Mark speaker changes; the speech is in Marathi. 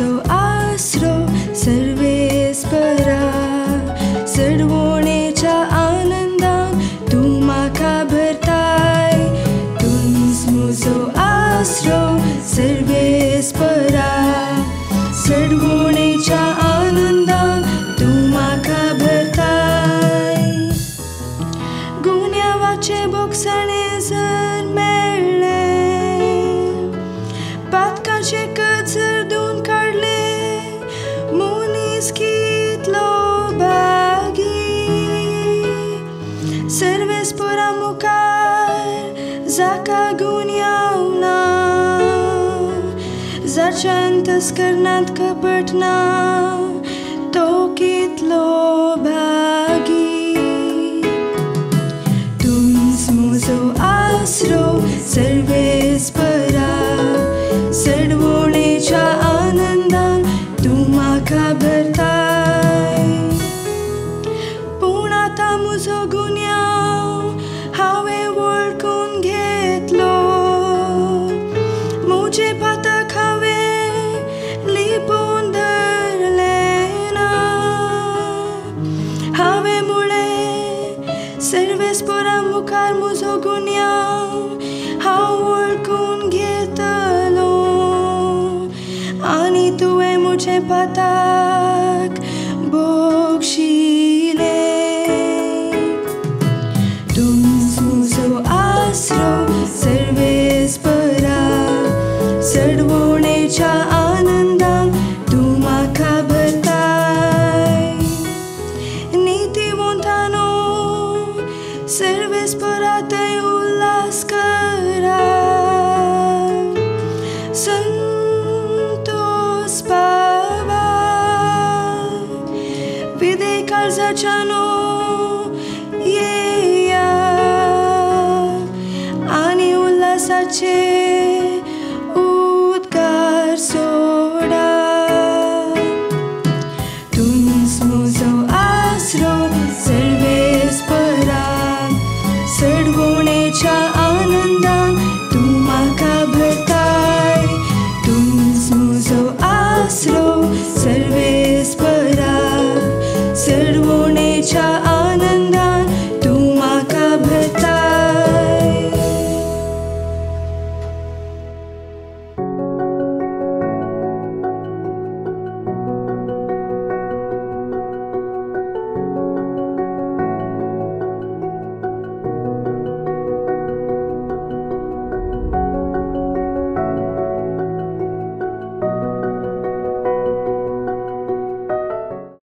Speaker 1: मुझो आसरो सर्वेस्परा चढवणेच्या आनंदान तू म्हाका भरताय तूच मुझो आसरो सर्वेस्परा चढवणेच्या आनंदान तू म्हाका भरताय गुन्यांवाचे बोगसणे जर मेळ्ळे पातकाचे कच जर धुवन काडले मनीस कितलो भागी सर्वेस्परा मुखार जाका गुन्यांव ना जाच्या अंतस्करणांत कपट ना तो कितलो भागी तूच मुझो आसरो सर्वेस्परा चढवणेच्या आनंदान तू म्हाका भरताय पूण आतां मुझो गुन्यांव हांवें वळखून घेतलो म्हजे पातक हांवें लिपोवन धरलें ना हांवें म्हळें सर्वेस्परा मुखार म्हजो गुन्यांव हांव वळखून घेतलो आनी तुवें म्हजे पातक बक्षिलें तूच म्हजो आसरो सर्वेस्परा चढवणेच्या आनंदान तू म्हाका भरताय नीतिवंतानो सर्वेस्परा थंय उल्हास करा संतोष पावा विदे काळजाच्या